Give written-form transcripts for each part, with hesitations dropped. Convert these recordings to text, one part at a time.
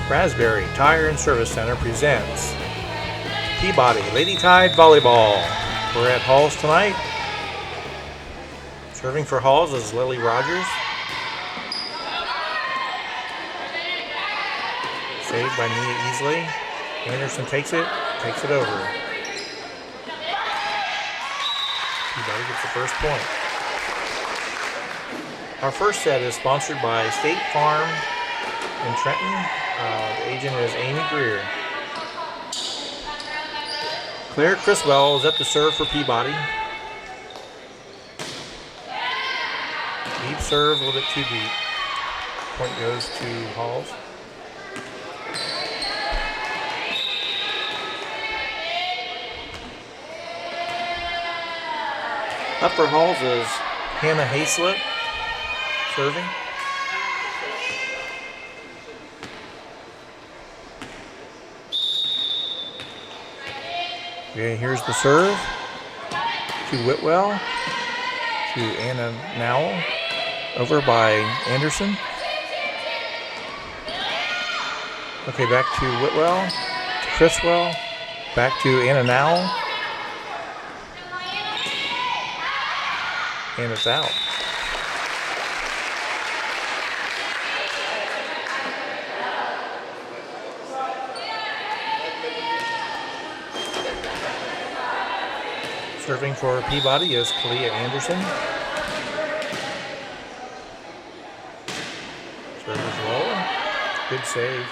Rasberry Tire Service Center presents Peabody Lady Tide Volleyball. We're at Halls tonight. Serving for Halls is Lily Rogers. Saved by Mia Easley. Anderson takes it over. Peabody gets the first point. Our first set is sponsored by State Farm in Trenton. The agent is Amy Greer. Claire Criswell is up to serve for Peabody. Deep serve, a little bit too deep. Point goes to Halls. Up for Halls is Hannah Hayslip serving. Okay, here's the serve to Whitwell, to Anna Nowell, over by Anderson. Okay, back to Whitwell, to Criswell, back to Anna Nowell, and it's out. Serving for Peabody is Kalia Anderson. Serve is low. Good save.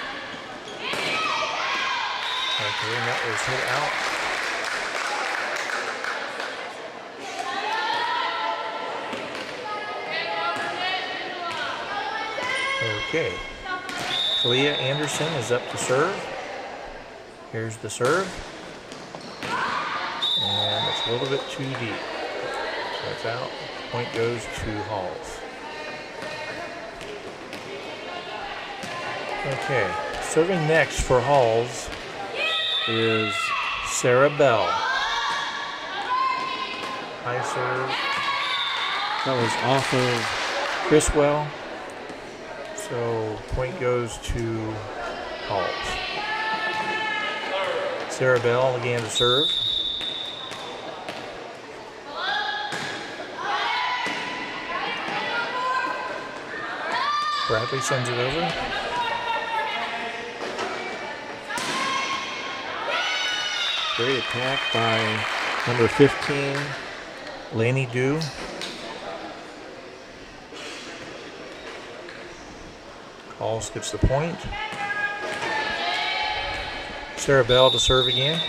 Okay, and that was hit out. Okay. Kalia Anderson is up to serve. Here's the serve. And it's a little bit too deep. So it's out. Point goes to Halls. Okay. Serving next for Halls is Sarah Bell. High serve. That was off of Criswell. So point goes to Halls. Sarah Bell again to serve. Bradley sends it over. Great attack by number 15, Laney Dew. Halls gets the point. Sarah Bell to serve again.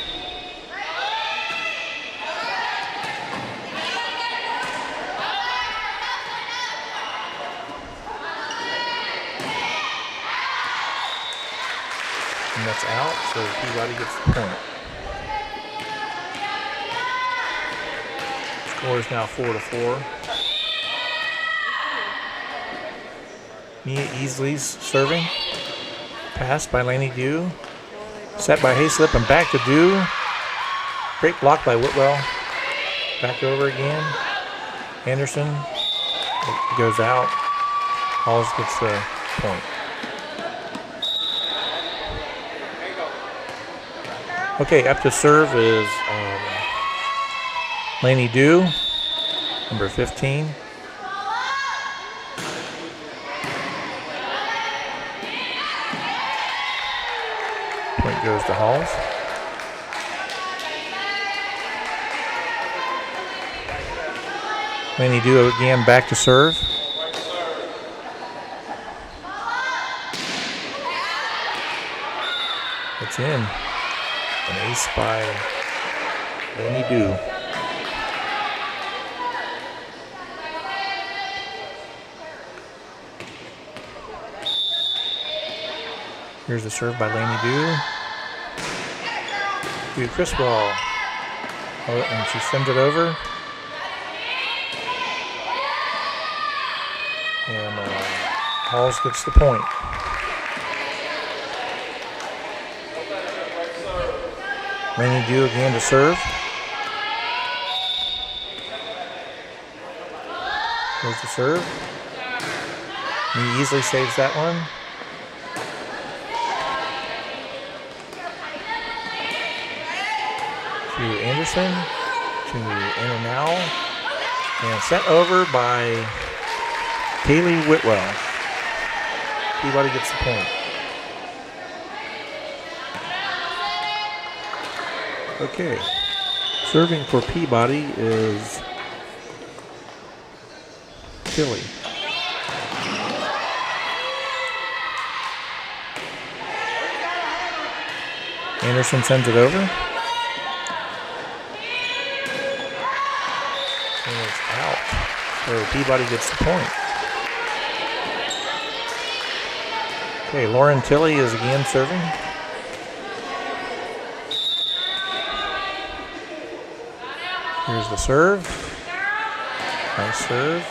And that's out, so Peabody gets the point. Score is now 4-4. Mia Easley's serving. Pass by Laney Dew. Set by Hayslip and back to Dew. Great block by Whitwell. Back over again. Anderson goes out. Halls gets the point. Okay, up to serve is Laney Dew, number 15. Point goes to Halls. Laney Dew again back to serve. It's in. An ace by Laney Dew. Here's the serve by Laney Dew. To Criswell. Oh, and she sends it over. And Halls gets the point. Laney Dew again to serve. There's the serve. He easily saves that one. to Anderson, to Inanal, and sent over by Kaylee Whitwell. Peabody gets the point. Okay, serving for Peabody is Tilly. Anderson sends it over. And it's out. So Peabody gets the point. Okay, Lauren Tilly is again serving. Here's the serve. Nice serve.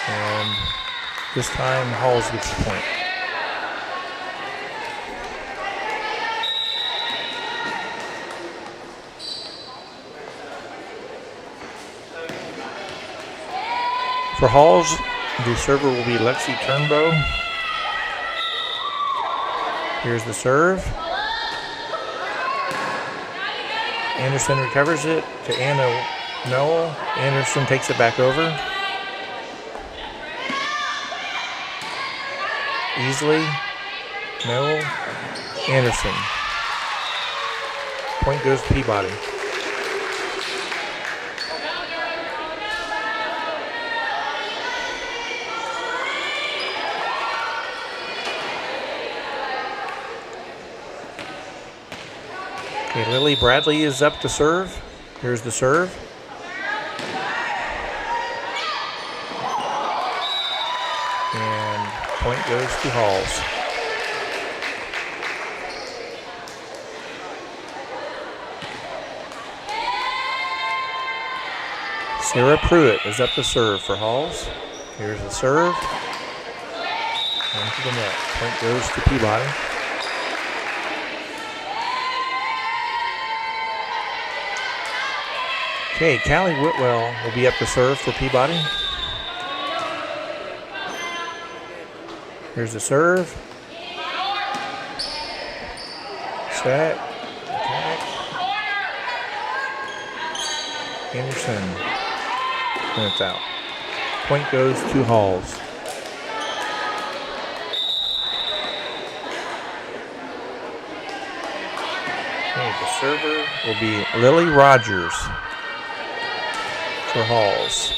And this time Halls gets the point. For Halls, the server will be Lexi Turnbow. Here's the serve. Anderson recovers it to Anna Noel. Anderson takes it back over. Easily. Noel. Anderson. Point goes to Peabody. Okay, Lily Bradley is up to serve. Here's the serve. And point goes to Halls. Sarah Pruitt is up to serve for Halls. Here's the serve. Into the net. Point goes to Peabody. Okay, Callie Whitwell will be up to serve for Peabody. Here's the serve. Set. Attack. Anderson. And it's out. Point goes to Halls. Okay, the server will be Lily Rogers for Halls.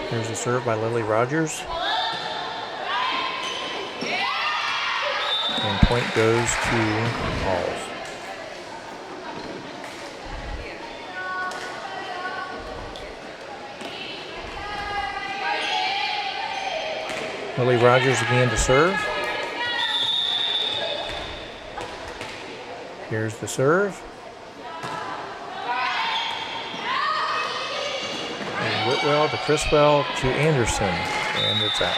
Here's the serve by Lily Rogers. And point goes to Halls. Lily Rogers again to serve. Here's the serve. And Whitwell to Criswell to Anderson. And it's out.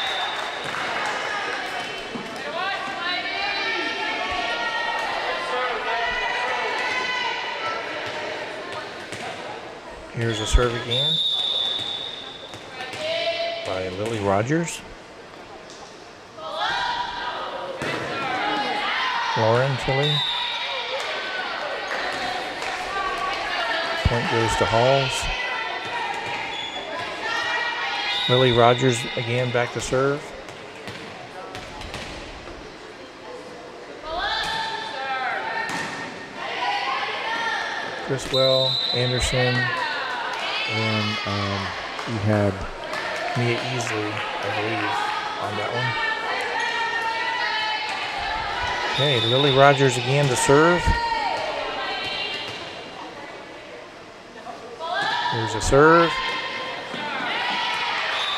Here's a serve again by Lily Rogers. Lauren Tilly. Point goes to Halls. Lily Rogers again back to serve. Criswell, Anderson, and we had Mia Easley, I believe, on that one. Okay, Lily Rogers again to serve. Here's a serve.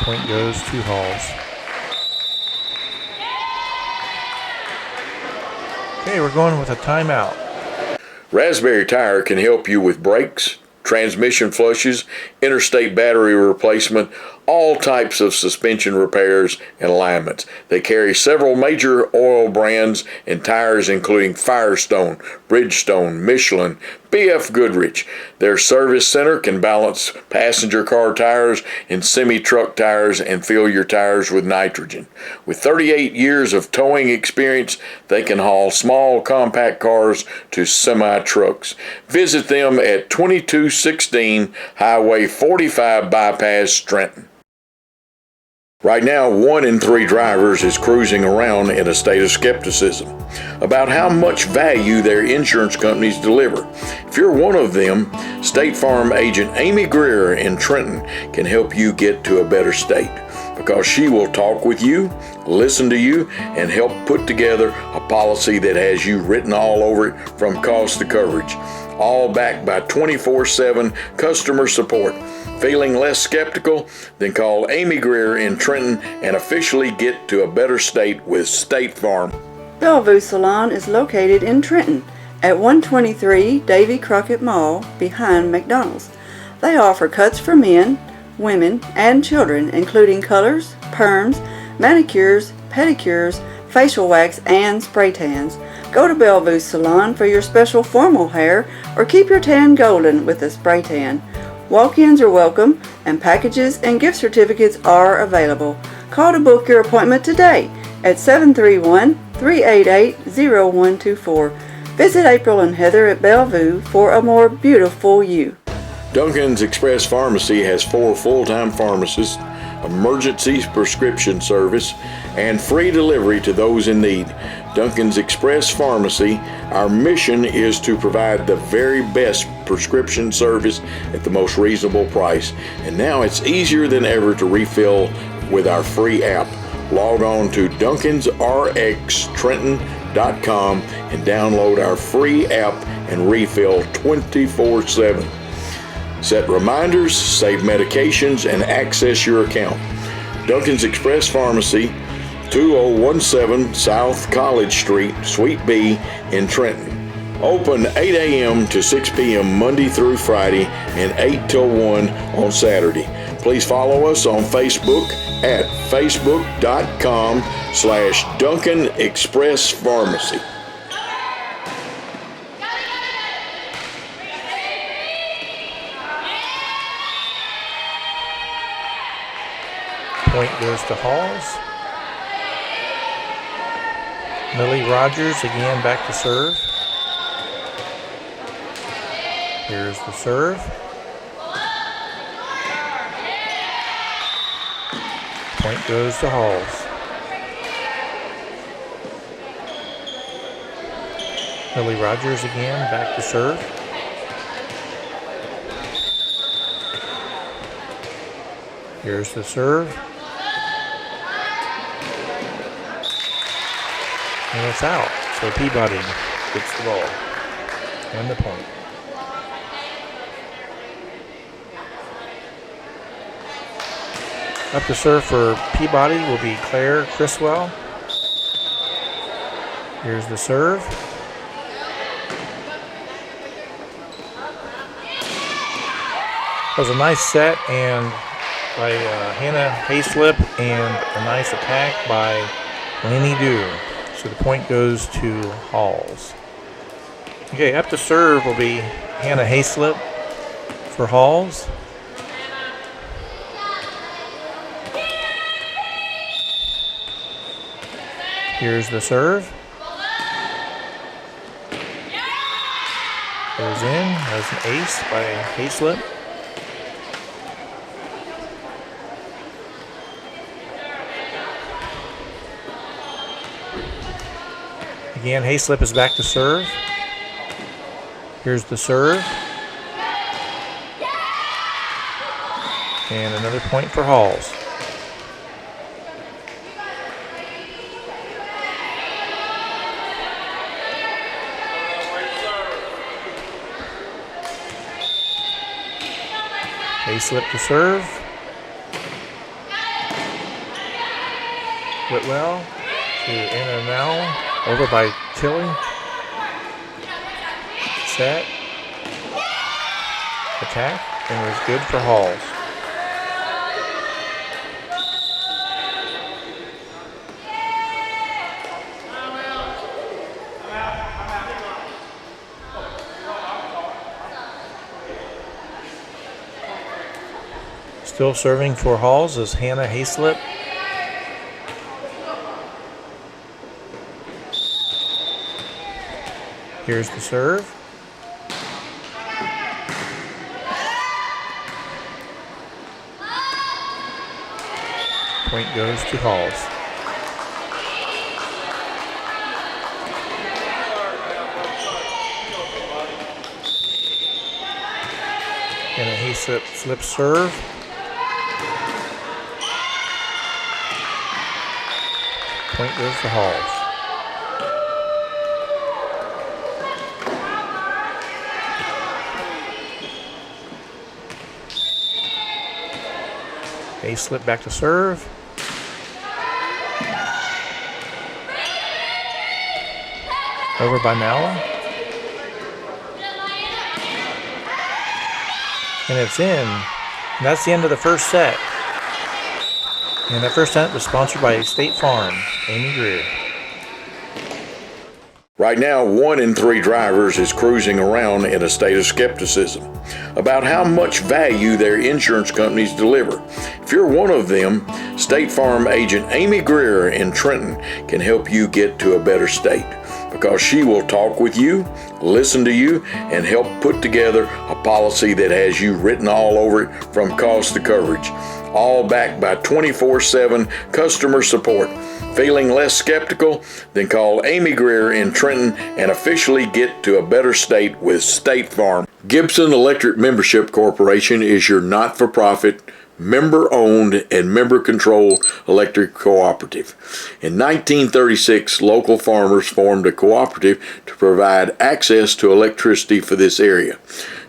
Point goes to Halls. Okay, we're going with a timeout. Rasberry Tire can help you with brakes, transmission flushes, interstate battery replacement, all types of suspension repairs and alignments. They carry several major oil brands and tires including Firestone, Bridgestone, Michelin, BF Goodrich. Their service center can balance passenger car tires and semi-truck tires and fill your tires with nitrogen. With 38 years of towing experience, they can haul small compact cars to semi-trucks. Visit them at 2216 Highway 45 Bypass, Trenton. Right now, 1 in 3 drivers is cruising around in a state of skepticism about how much value their insurance companies deliver. If you're one of them, State Farm agent Amy Greer in Trenton can help you get to a better state, because she will talk with you, listen to you, and help put together a policy that has you written all over it from cost to coverage, all backed by 24/7 customer support. Feeling less skeptical? Then call Amy Greer in Trenton and officially get to a better state with State Farm. Bellevue Salon is located in Trenton at 123 Davy Crockett Mall behind McDonald's. They offer cuts for men, women, and children, including colors, perms, manicures, pedicures, facial wax, and spray tans. Go to Bellevue Salon for your special formal hair or keep your tan golden with a spray tan. Walk-ins are welcome, and packages and gift certificates are available. Call to book your appointment today at 731-388-0124. Visit April and Heather at Bellevue for a more beautiful you. Duncan's Express Pharmacy has 4 full-time pharmacists, emergency prescription service, and free delivery to those in need. Duncan's Express Pharmacy, our mission is to provide the very best prescription service at the most reasonable price. And now it's easier than ever to refill with our free app. Log on to duncansrxtrenton.com and download our free app and refill 24/7. Set reminders, save medications, and access your account. Duncan's Express Pharmacy, 2017 South College Street, Suite B in Trenton. Open 8 a.m. to 6 p.m. Monday through Friday and 8 till 1 on Saturday. Please follow us on Facebook at facebook.com/Duncan Express Pharmacy. Point goes to Halls. Millie Rogers again back to serve. Here's the serve. Point goes to Halls. Millie Rogers again back to serve. Here's the serve. And it's out. So Peabody gets the ball and the point. Up to serve for Peabody will be Claire Criswell. Here's the serve. That was a nice set and by Hannah Hayslip and a nice attack by Laney Dew. So the point goes to Halls. Okay, up to serve will be Hannah Hayslip for Halls. Here's the serve. Goes in. That's an ace by Hayslip. Again, Hayslip is back to serve. Here's the serve. And another point for Halls. Hayslip to serve. Whitwell to Anna Nell. Over by Tilly. Set. Attack. And it was good for Halls. Still serving for Halls is Hannah Hayslip. Here's the serve. Point goes to Halls. And a Hayslip slip serve. Point goes to Halls. Hayslip back to serve. Over by Nowell. And it's in. And that's the end of the first set. And that first set was sponsored by State Farm, Amy Greer. Right now, 1 in 3 drivers is cruising around in a state of skepticism about how much value their insurance companies deliver. If you're one of them, State Farm agent Amy Greer in Trenton can help you get to a better state, because she will talk with you, listen to you, and help put together a policy that has you written all over it from cost to coverage, all backed by 24/7 customer support. Feeling less skeptical? Then call Amy Greer in Trenton and officially get to a better state with State Farm. Gibson Electric Membership Corporation is your not-for-profit, member-owned and member-controlled electric cooperative. In 1936, local farmers formed a cooperative to provide access to electricity for this area.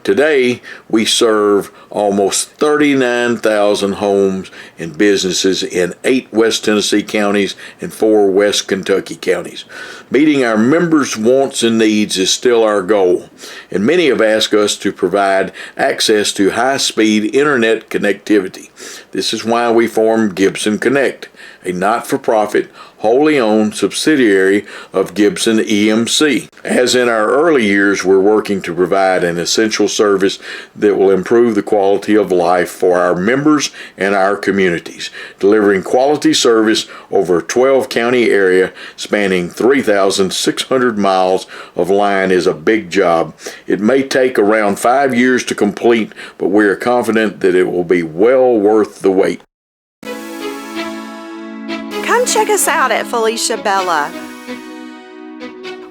Today, we serve almost 39,000 homes and businesses in 8 West Tennessee counties and 4 West Kentucky counties. Meeting our members' wants and needs is still our goal, and many have asked us to provide access to high-speed internet connectivity. This is why we formed Gibson Connect, a not-for-profit, wholly owned subsidiary of Gibson EMC. As in our early years, we're working to provide an essential service that will improve the quality of life for our members and our communities, delivering quality service over a 12-county area spanning 3,600 miles of line is a big job. It may take around 5 years to complete, but we are confident that it will be well worth the wait. Come check us out at Felicia Bella.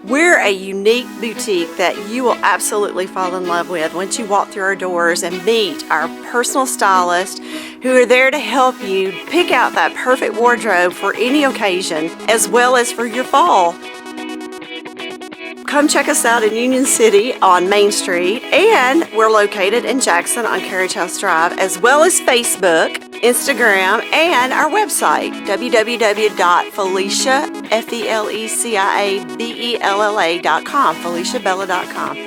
We're a unique boutique that you will absolutely fall in love with once you walk through our doors and meet our personal stylists who are there to help you pick out that perfect wardrobe for any occasion as well as for your fall. Come check us out in Union City on Main Street, and we're located in Jackson on Carriage House Drive, as well as Facebook, Instagram, and our website, www.feliciabella.com, feliciabella.com.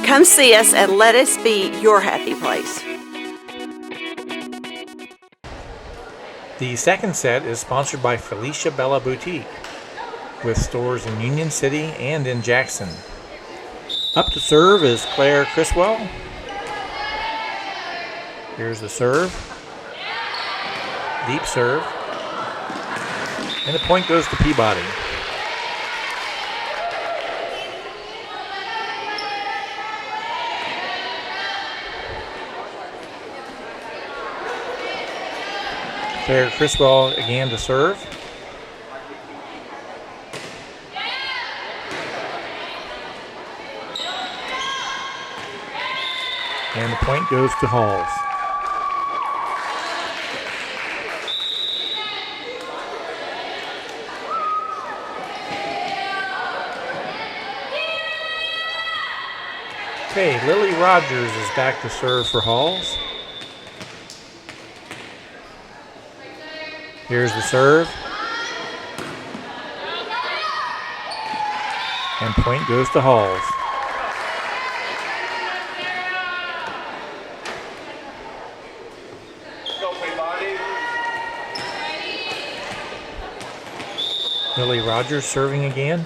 Come see us and let us be your happy place. The second set is sponsored by Felicia Bella Boutique, with stores in Union City and in Jackson. Up to serve is Claire Criswell. Here's the serve. Deep serve. And the point goes to Peabody. Claire Criswell again to serve. And the point goes to Halls. Okay, Lily Rogers is back to serve for Halls. Here's the serve. And point goes to Halls. Lily Rogers serving again.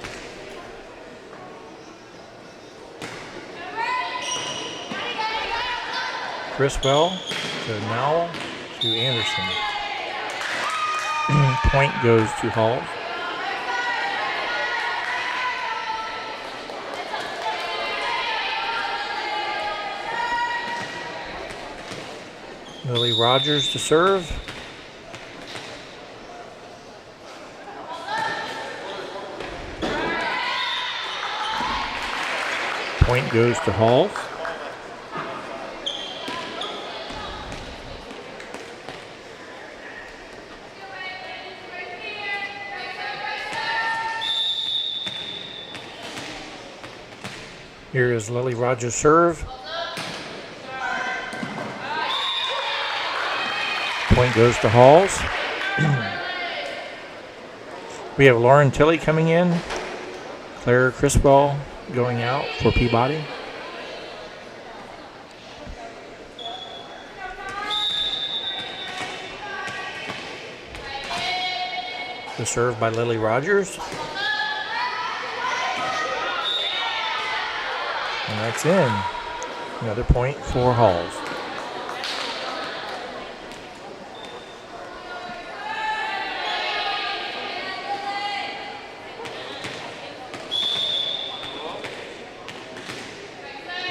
Criswell to Nowell. to Anderson. Point goes to Halls. Lily Rogers to serve. Point goes to Halls. Here is Lily Rogers' serve. Point goes to Halls. We have Lauren Tilley coming in. Claire Criswell going out for Peabody. The serve by Lily Rogers. And that's in. Another point for Halls.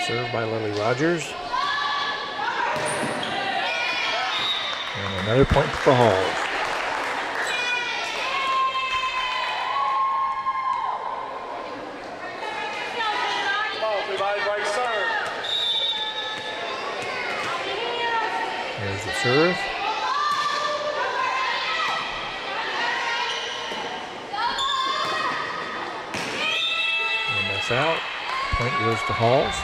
Served by Lily Rogers. And another point for Halls. There's the serve. And that's out. Point goes to Halls.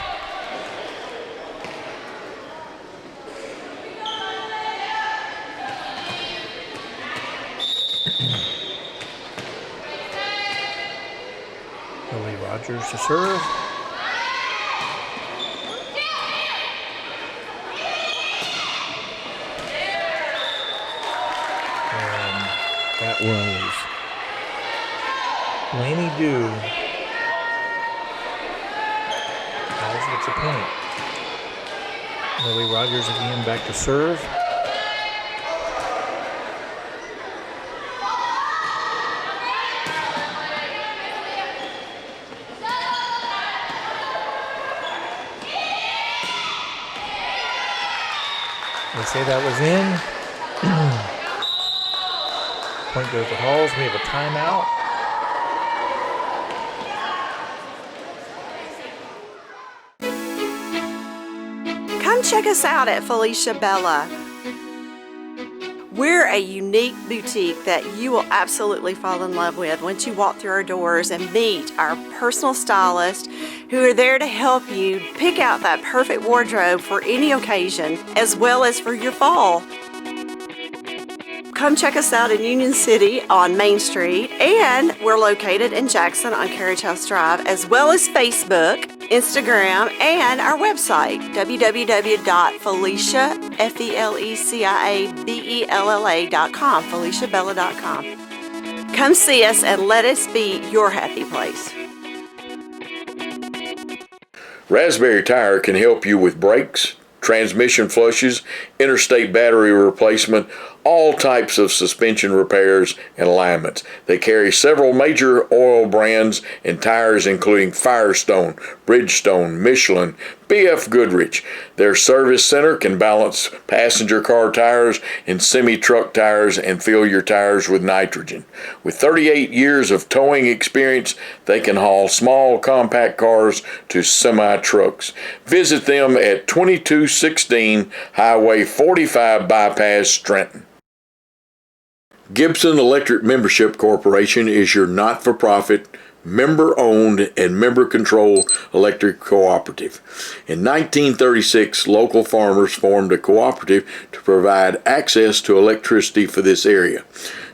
Lily Rogers to serve. And that was Laney Dew. Halls gets a point. Lily Rogers again back to serve. They say that was in. Point goes to Halls. We have a timeout. Come check us out at Felicia Bella. We're a unique boutique that you will absolutely fall in love with once you walk through our doors and meet our personal stylists who are there to help you pick out that perfect wardrobe for any occasion as well as for your fall. Come check us out in Union City on Main Street, and we're located in Jackson on Carriage House Drive, as well as Facebook, Instagram, and our website, www.feliciabella.com, FeliciaBella.com. Come see us and let us be your happy place. Rasberry Tire can help you with brakes, transmission flushes, interstate battery replacement, all types of suspension repairs and alignments. They carry several major oil brands and tires including Firestone, Bridgestone, Michelin, BF Goodrich. Their service center can balance passenger car tires and semi-truck tires and fill your tires with nitrogen. With 38 years of towing experience, they can haul small compact cars to semi-trucks. Visit them at 2216 Highway 45 Bypass, Trenton. Gibson Electric Membership Corporation is your not-for-profit, member-owned and member-controlled electric cooperative. In 1936, local farmers formed a cooperative to provide access to electricity for this area.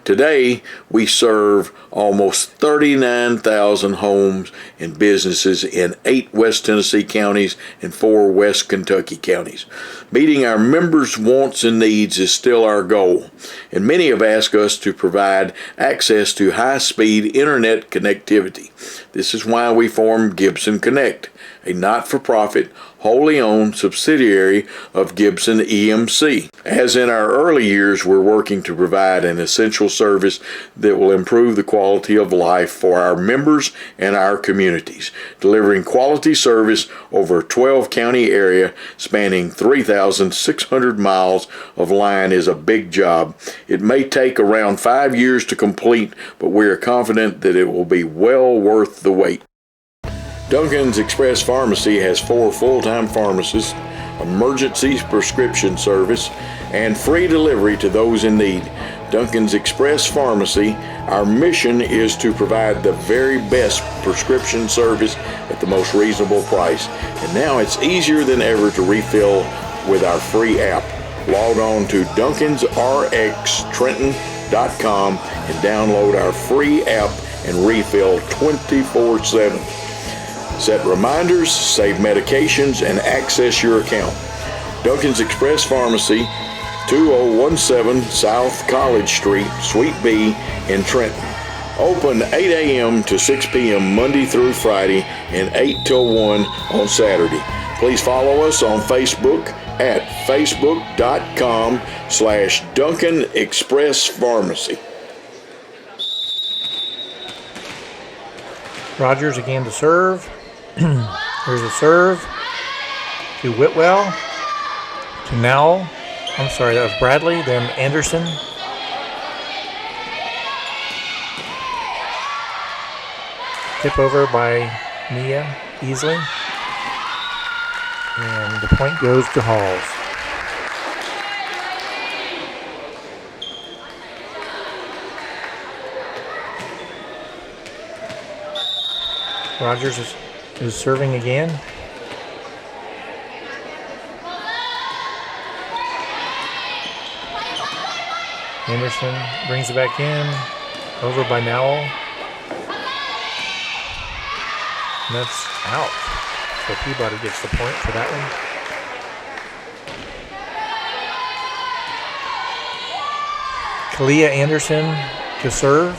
Today, we serve almost 39,000 homes and businesses in 8 West Tennessee counties and 4 West Kentucky counties. Meeting our members' wants and needs is still our goal, and many have asked us to provide access to high-speed internet connectivity. This is why we formed Gibson Connect, a not-for-profit, wholly owned subsidiary of Gibson EMC. As in our early years, we're working to provide an essential service that will improve the quality of life for our members and our communities. Delivering quality service over a 12-county area spanning 3,600 miles of line is a big job. It may take around 5 years to complete, but we are confident that it will be well worth the wait. Duncan's Express Pharmacy has 4 full-time pharmacists, emergency prescription service, and free delivery to those in need. Duncan's Express Pharmacy, our mission is to provide the very best prescription service at the most reasonable price. And now it's easier than ever to refill with our free app. Log on to DuncansRxTrenton.com and download our free app and refill 24/7. Set reminders, save medications, and access your account. Duncan's Express Pharmacy, 2017 South College Street, Suite B in Trenton. Open 8 a.m. to 6 p.m. Monday through Friday and 8 till 1 on Saturday. Please follow us on Facebook at facebook.com/Duncan Express Pharmacy. Rogers again to serve. Here's a serve to Whitwell, to Nowell. I'm sorry, that was Bradley, then Anderson. Tip over by Mia easily. And the point goes to Halls. Rogers is serving again. Anderson brings it back in. Over by Nowell. And that's out. So Peabody gets the point for that one. Kalia Anderson to serve.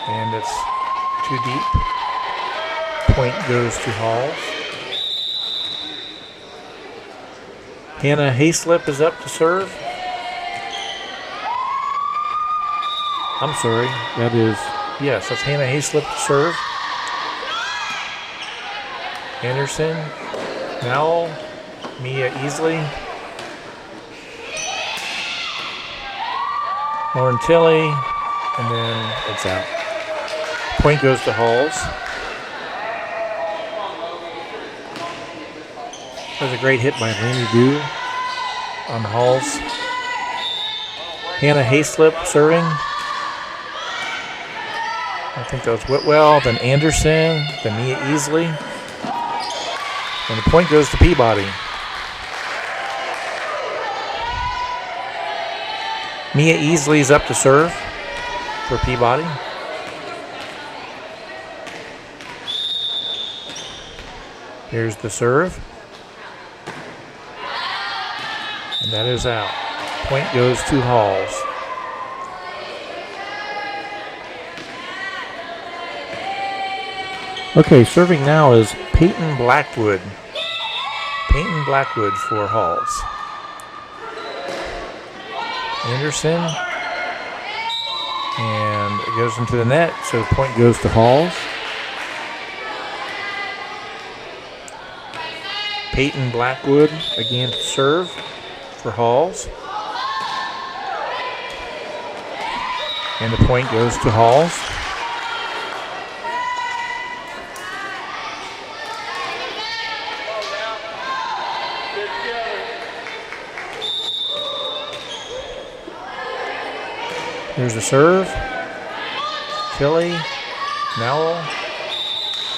And it's too deep. Point goes to Halls. Hannah Hayslip is up to serve. I'm sorry, that's Hannah Hayslip to serve. Anderson, Nowell, Mia Easley, Lauren Tilley, and then it's out. Point goes to Halls. That was a great hit by Laney Dew on Halls. Hannah Hayslip serving. I think that was Whitwell, then Anderson, then Mia Easley. And the point goes to Peabody. Mia Easley's up to serve for Peabody. Here's the serve. And that is out. Point goes to Halls. Okay, serving now is Peyton Blackwood. Peyton Blackwood for Halls. Anderson. And it goes into the net, so point goes to Halls. Peyton Blackwood again to serve for Halls. And the point goes to Halls. There's a serve. Tilly, Nowell,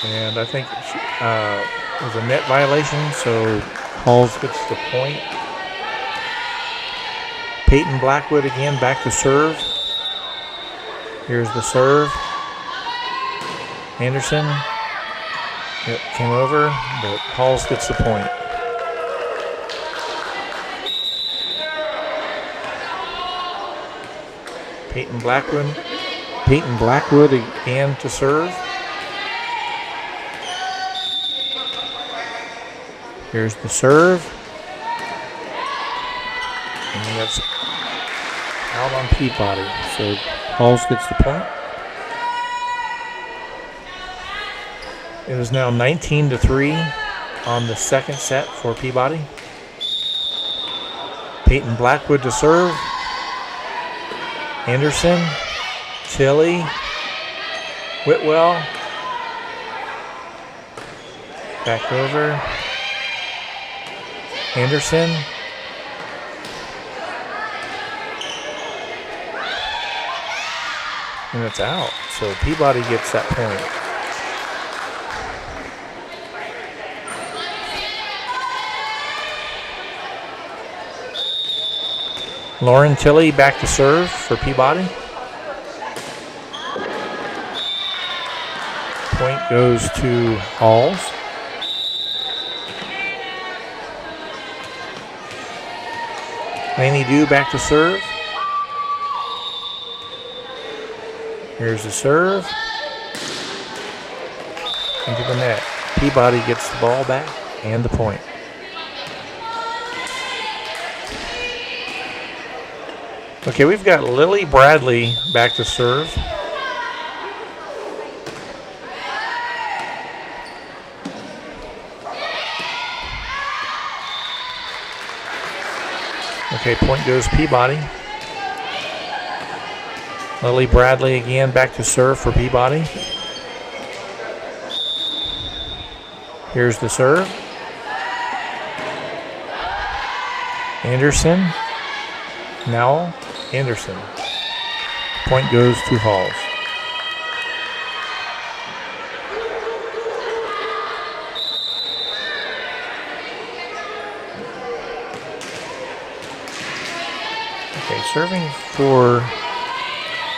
and I think it was a net violation, so Halls gets the point. Peyton Blackwood again back to serve. Here's the serve. Anderson. Yep, came over, but Halls gets the point. Peyton Blackwood again to serve. Here's the serve. And that's out on Peabody. So Halls gets the point. It is now 19-3 on the second set for Peabody. Peyton Blackwood to serve. Anderson, Tilly, Whitwell. Back over. Anderson. And it's out. So Peabody gets that point. Lauren Tilly back to serve for Peabody. Point goes to Halls. Laney Dew back to serve. Here's the serve. Into the net. Peabody gets the ball back and the point. Okay, we've got Lily Bradley back to serve. Okay, point goes Peabody. Lily Bradley again back to serve for Peabody. Here's the serve. Anderson. Now Anderson. Point goes to Halls. Okay, serving for,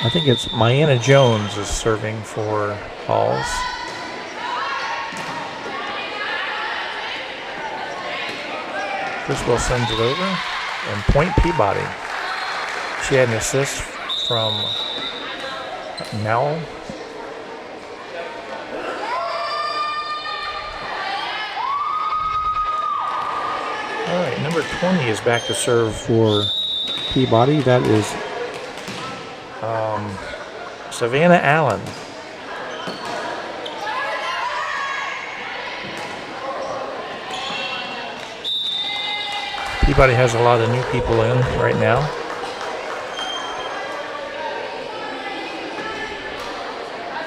I think it's Mayanna Jones is serving for Halls. Criswell sends it over, and point Peabody. She had an assist from Mel. All right, number 20 is back to serve for Peabody. That is Savannah Allen. Peabody has a lot of new people in right now.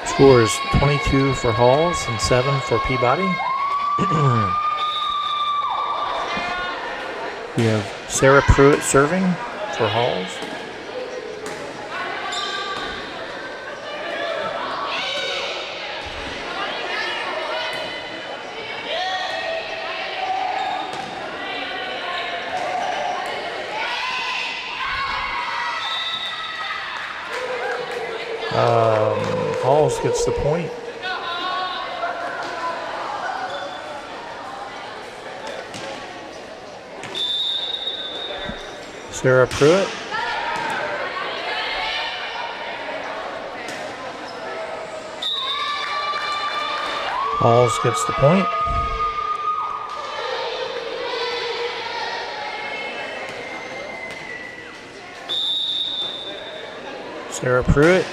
Score is 22 for Halls and 7 for Peabody. We have Sarah Pruitt serving for Halls. Halls gets the point. Sarah Pruitt. Halls gets the point. Sarah Pruitt.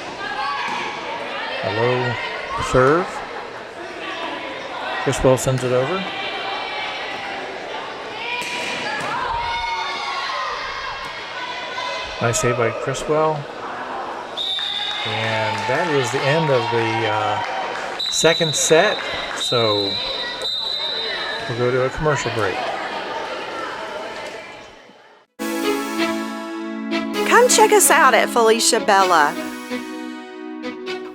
A low serve. Criswell sends it over. Nice save by Criswell. And that is the end of the second set. So we'll go to a commercial break. Come check us out at Felicia Bella.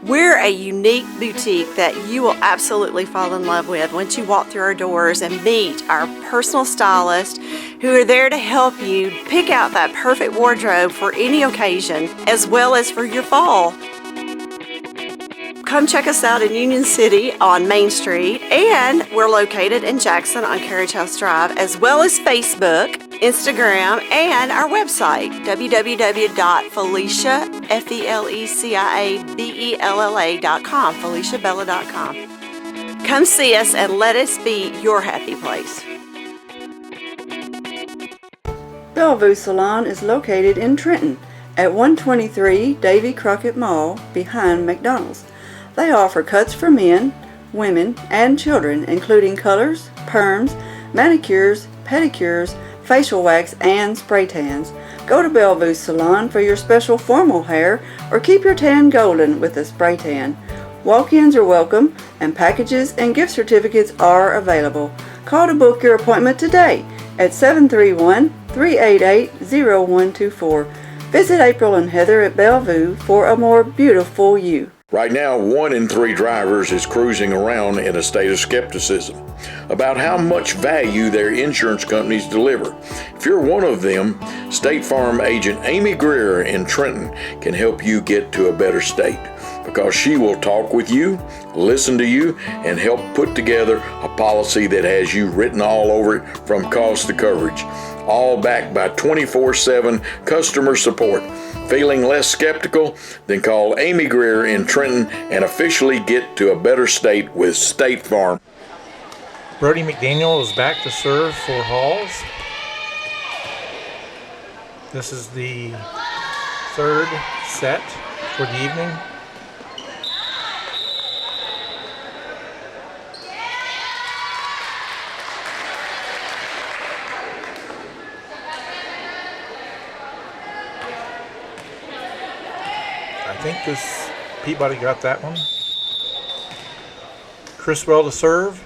We're a unique boutique that you will absolutely fall in love with once you walk through our doors and meet our personal stylists who are there to help you pick out that perfect wardrobe for any occasion as well as for your fall. come check us out in Union City on Main Street, and we're located in Jackson on Carriage House Drive, as well as Facebook, Instagram, and our website, www.feliciabella.com, feliciabella.com. Come see us and let us be your happy place. Bellevue Salon is located in Trenton at 123 Davy Crockett Mall behind McDonald's. They offer cuts for men, women, and children, including colors, perms, manicures, pedicures, facial wax, and spray tans. Go to Bellevue Salon for your special formal hair or keep your tan golden with a spray tan. Walk-ins are welcome, and packages and gift certificates are available. Call to book your appointment today at 731-388-0124. Visit April and Heather at Bellevue for a more beautiful you. Right now, 1 in 3 drivers is cruising around in a state of skepticism about how much value their insurance companies deliver. If you're one of them, State Farm agent Amy Greer in Trenton can help you get to a better state, because she will talk with you, listen to you, and help put together a policy that has you written all over it from cost to coverage, all backed by 24/7 customer support. Feeling less skeptical? Then call Amy Greer in Trenton and officially get to a better state with State Farm. Brody McDaniel is back to serve for Halls. This is the third set for the evening. I think this Peabody got that one. Criswell to serve.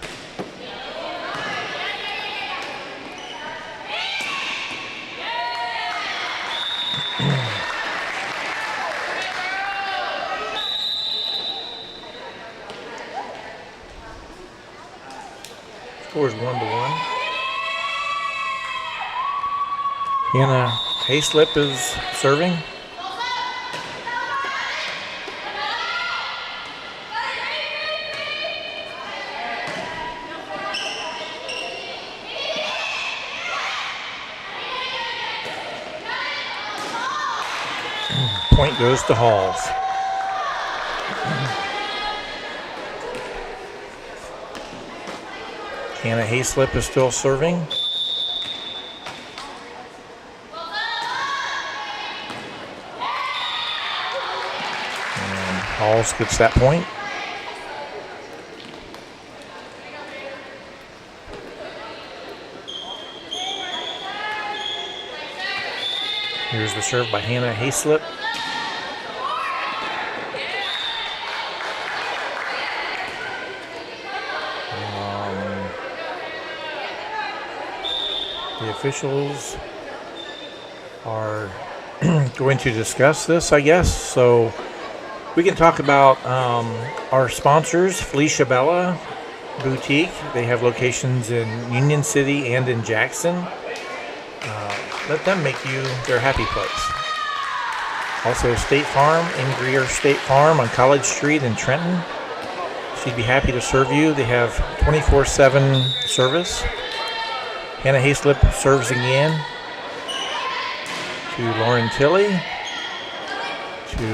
Scores 1-1. Hannah Hayslip is serving. Point goes to Halls. Hannah Hayslip is still serving. And Halls gets that point. Here's the serve by Hannah Hayslip. The officials are going to discuss this, I guess. So we can talk about our sponsors, Felicia Bella Boutique. They have locations in Union City and in Jackson. Let them make you their happy place. Also, State Farm, in Greer State Farm on College Street in Trenton. She'd be happy to serve you. They have 24/7 service. Hannah Hayslip serves again to Lauren Tilley, to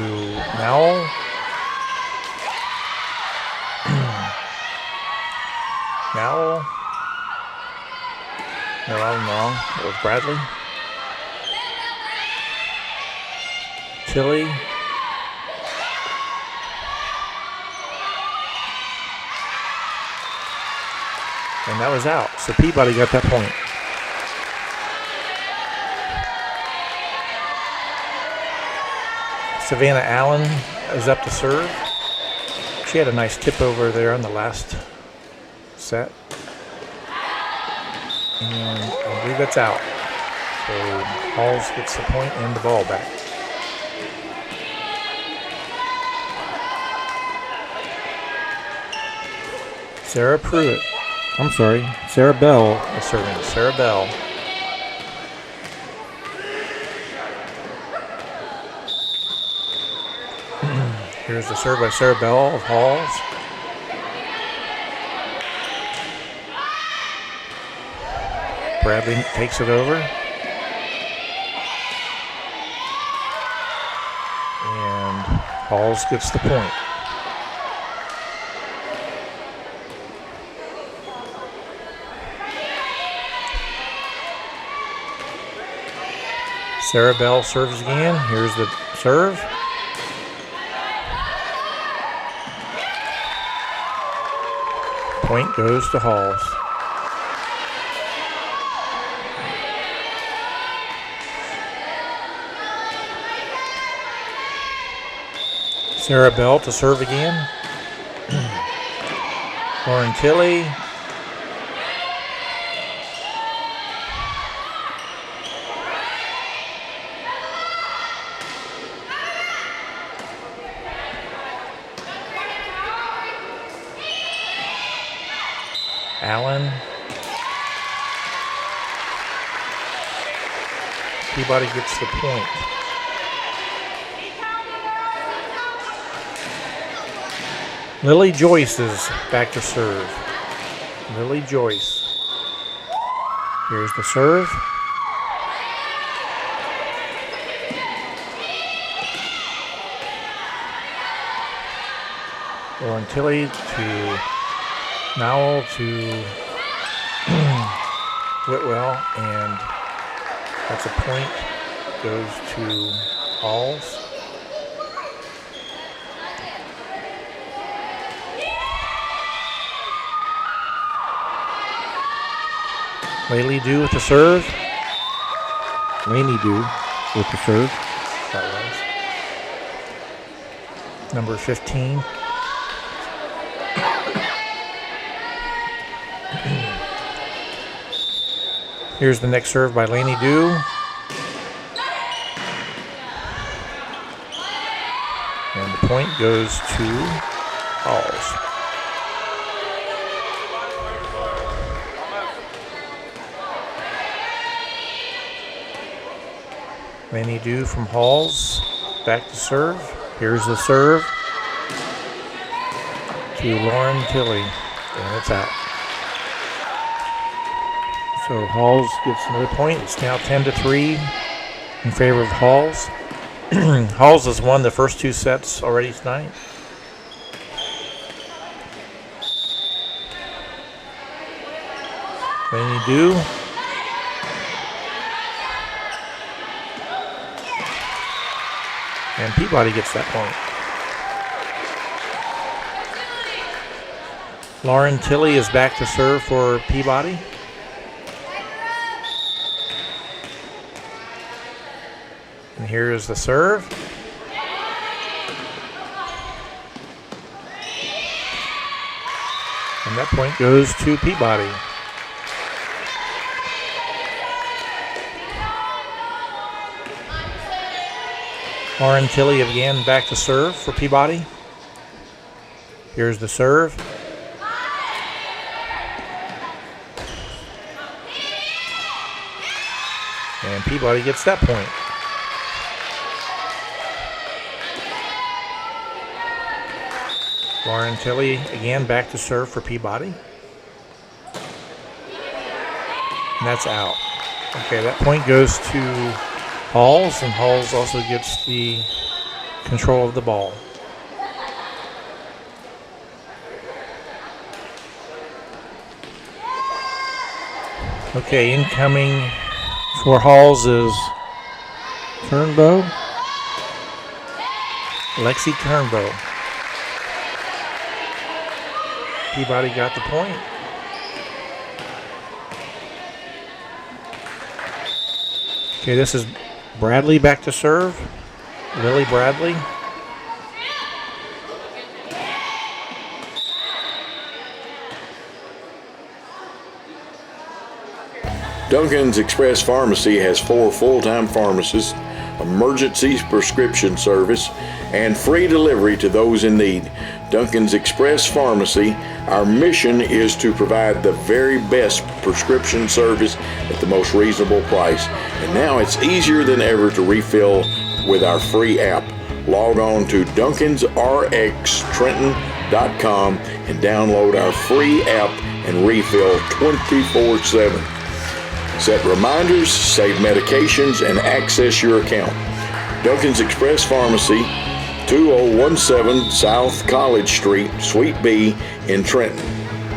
Mowell, Mowell, no, I'm wrong, it was Bradley, Tilley, and that was out. So Peabody got that point. Savannah Allen is up to serve. She had a nice tip over there on the last set. And I believe that's out. So Halls gets the point and the ball back. Sarah Bell is serving. Sarah Bell. Here's the serve by Sarah Bell of Halls. Bradley takes it over. And Halls gets the point. Sarah Bell serves again. Here's the serve. Point goes to Halls. Sarah Bell to serve again. Lauren Tilley. Allen. Peabody gets the point. Lily Joyce is back to serve. Lily Joyce. Here's the serve. Lauren Tilley to Nowell to Whitwell, and that's a point. Goes to Halls. Laylee Dew with the serve. Lainey Dew with the serve. That was number 15. Here's the next serve by Lainey Dew. And the point goes to Halls. Lainey Dew from Halls, back to serve. Here's the serve to Lauren Tilley, and it's out. So Halls gets another point. It's now 10-3 in favor of Halls. Halls has won the first two sets already tonight. Lainey Dew. And Peabody gets that point. Lauren Tilley is back to serve for Peabody. And here is the serve. And that point goes to Peabody. Lauren Tilley again back to serve for Peabody. Here's the serve. And Peabody gets that point. Lauren Tilley again back to serve for Peabody. And that's out. Okay, that point goes to Halls, and Halls also gets the control of the ball. Okay, incoming for Halls is Turnbow. Lexi Turnbow. Peabody got the point. Okay, this is Bradley back to serve. Lily Bradley. Duncan's Express Pharmacy has 4 full-time pharmacists, emergency prescription service, and free delivery to those in need. Duncan's Express Pharmacy, our mission is to provide the very best prescription service at the most reasonable price. And now it's easier than ever to refill with our free app. log on to duncansrxtrenton.com and download our free app and refill 24/7. Set reminders, save medications, and access your account. Duncan's Express Pharmacy, 2017 South College Street, Suite B in Trenton.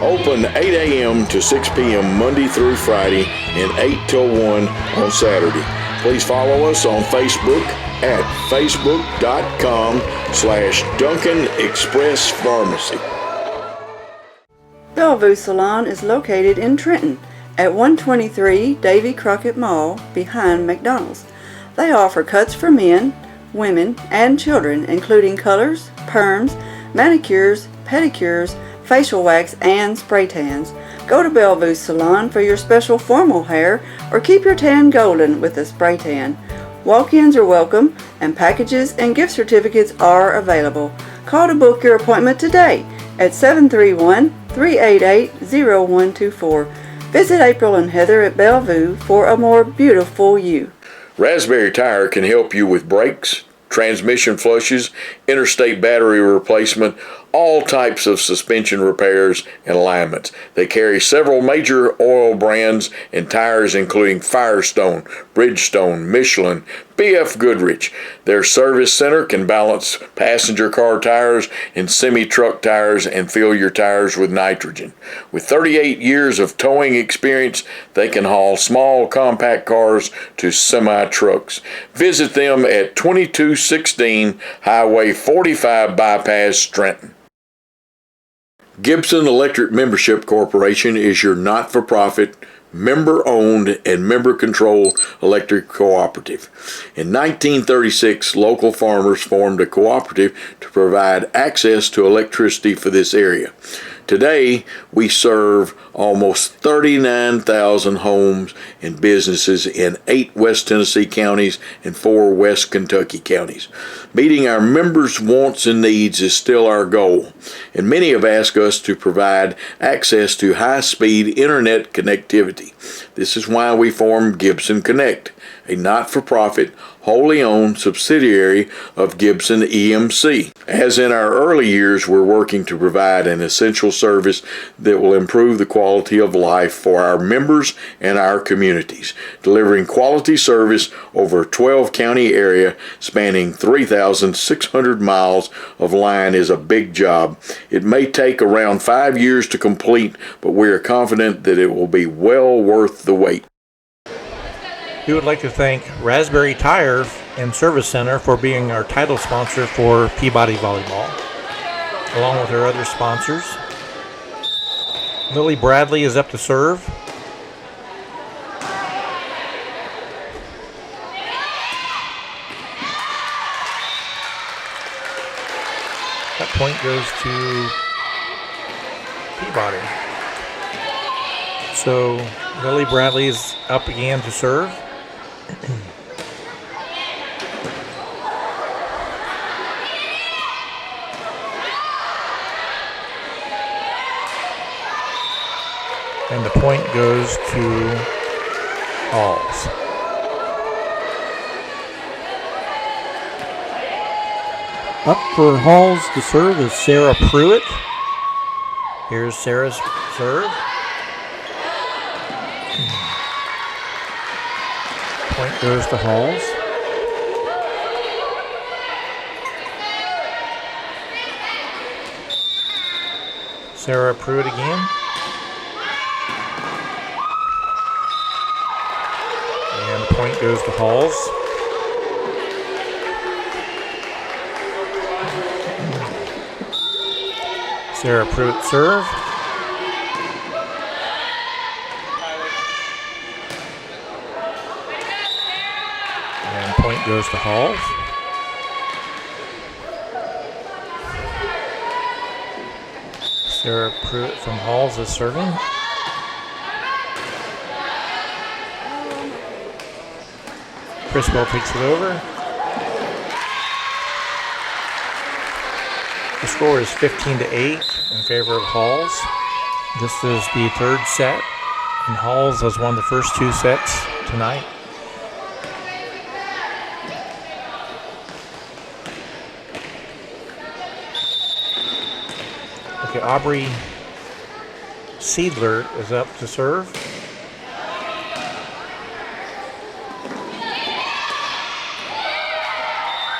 Open 8 a.m. to 6 p.m. Monday through Friday and 8 till 1 on Saturday. Please follow us on Facebook at facebook.com/Duncan Express Pharmacy. Bellevue Salon is located in Trenton at 123 Davy Crockett Mall behind McDonald's. They offer cuts for men, women, and children, including colors, perms, manicures, pedicures, facial wax, and spray tans. Go to Bellevue Salon for your special formal hair or keep your tan golden with a spray tan. Walk-ins are welcome and packages and gift certificates are available. Call to book your appointment today at 731-388-0124. Visit April and Heather at Bellevue for a more beautiful you. Rasberry Tire can help you with brakes, transmission flushes, interstate battery replacement, all types of suspension repairs and alignments. They carry several major oil brands and tires including Firestone, Bridgestone, Michelin, BF Goodrich. Their service center can balance passenger car tires and semi-truck tires and fill your tires with nitrogen. With 38 years of towing experience, they can haul small compact cars to semi-trucks. Visit them at 2216 Highway 45 Bypass, Trenton. Gibson Electric Membership Corporation is your not-for-profit, member-owned, and member-controlled electric cooperative. In 1936, local farmers formed a cooperative to provide access to electricity for this area. Today, we serve almost 39,000 homes and businesses in 8 West Tennessee counties and 4 West Kentucky counties. Meeting our members' wants and needs is still our goal, and many have asked us to provide access to high-speed internet connectivity. This is why we formed Gibson Connect, a not-for-profit, wholly owned subsidiary of Gibson EMC. As in our early years, we're working to provide an essential service that will improve the quality of life for our members and our communities, delivering quality service over a 12-county area spanning 3,600 miles of line is a big job. It may take around 5 years to complete, but we are confident that it will be well worth the wait. We would like to thank Rasberry Tire and Service Center for being our title sponsor for Peabody Volleyball, along with our other sponsors. Lily Bradley is up to serve. That point goes to Peabody. So Lily Bradley is up again to serve. And the point goes to Halls. Up for Halls to serve is Sarah Pruitt. Here's Sarah's serve. Point goes to Halls. Sarah Pruitt again. And the point goes to Halls. Sarah Pruitt serve. And point goes to Halls. Sarah Pruitt from Halls is serving. Criswell takes it over. The score is 15-8 in favor of Halls. This is the third set, and Halls has won the first 2 sets tonight. Okay, Aubrey Seidler is up to serve.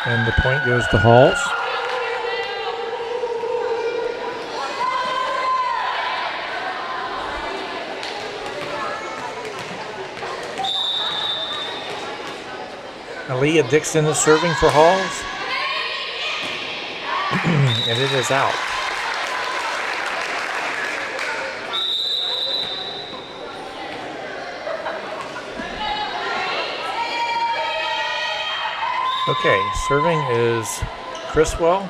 And the point goes to Halls. Aaliyah Dixon is serving for Halls. And it is out. Okay, serving is Criswell.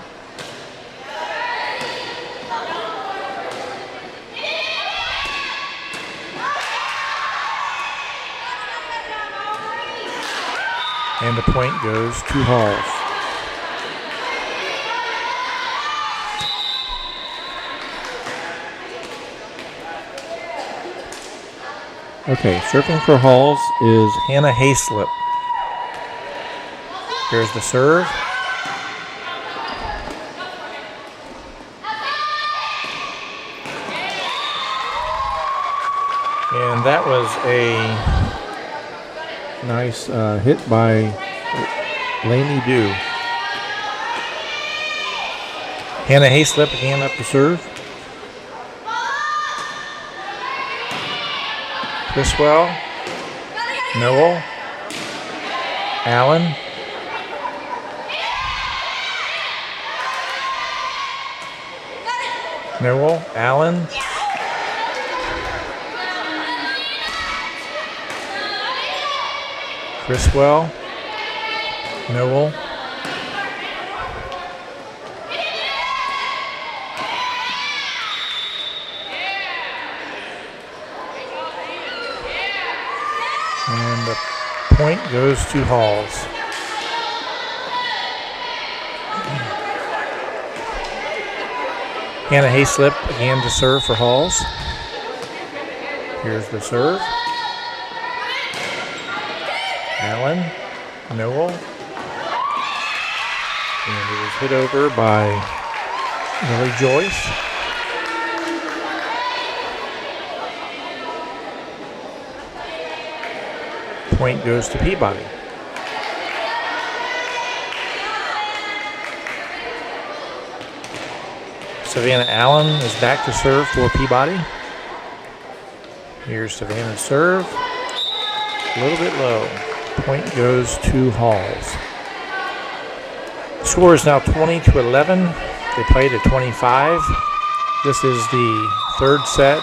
And the point goes to Halls. Okay, serving for Halls is Hannah Hayslip. Here's the serve. And that was a nice hit by Lainey Dew. Hannah Hayslip again up to serve. Criswell, Noel, Allen, Noel, Allen, Criswell, Noel, and the point goes to Halls. Hannah Hayslip again to serve for Halls. Here's the serve. Allen, Noel, and it was hit over by Lily Joyce. Point goes to Peabody. Savannah Allen is back to serve for Peabody. Here's Savannah's serve. A little bit low. Point goes to Halls. Score is now 20-11. They played at 25. This is the third set.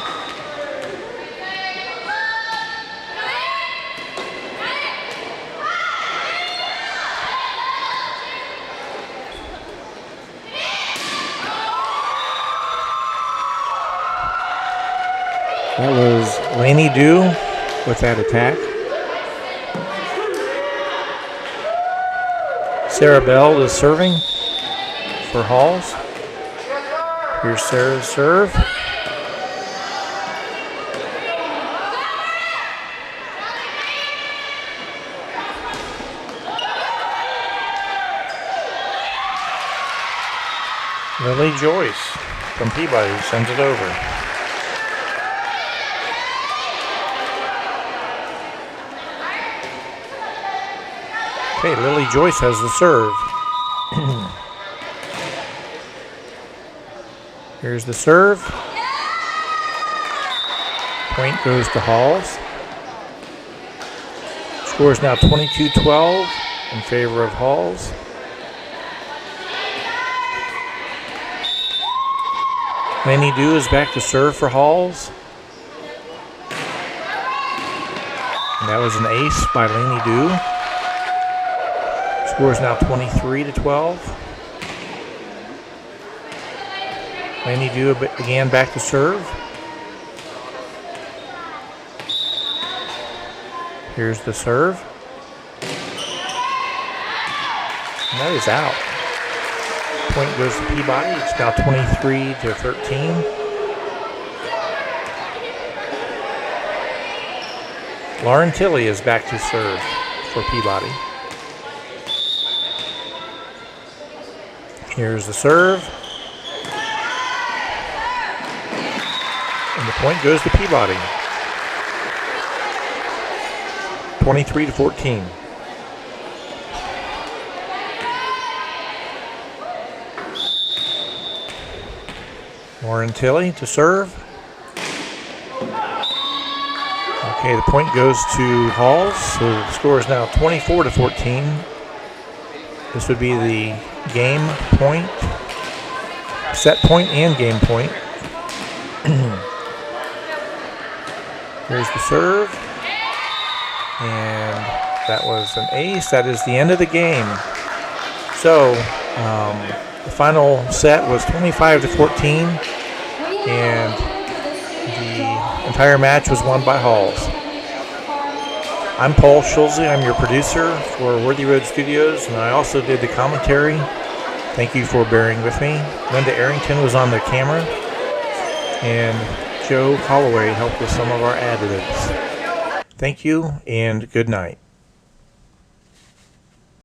That was Lainey Dew with that attack. Sarah Bell is serving for Halls. Here's Sarah's serve. Lily Joyce from Peabody sends it over. Okay, Lily Joyce has the serve. Here's the serve. Point goes to Halls. Score is now 22-12 in favor of Halls. Lainey Dew is back to serve for Halls. And that was an ace by Lainey Dew. Score is now 23-12. Lainey Dew again back to serve. Here's the serve. And that is out. Point goes to Peabody. It's now 23-13. Lauren Tilley is back to serve for Peabody. Here's the serve. Point goes to Peabody. 23-14. Lauren Tilley to serve. Okay, the point goes to Halls, so the score is now 24-14. This would be the game point, set point and game point. Here's the serve, and that was an ace. That is the end of the game. So the final set was 25-14, and the entire match was won by Halls. I'm Paul Schulze. I'm your producer for Worthy Road Studios, and I also did the commentary. Thank you for bearing with me. Linda Arrington was on the camera, and Joe Holloway helped with some of our ad libs. Thank you, and good night.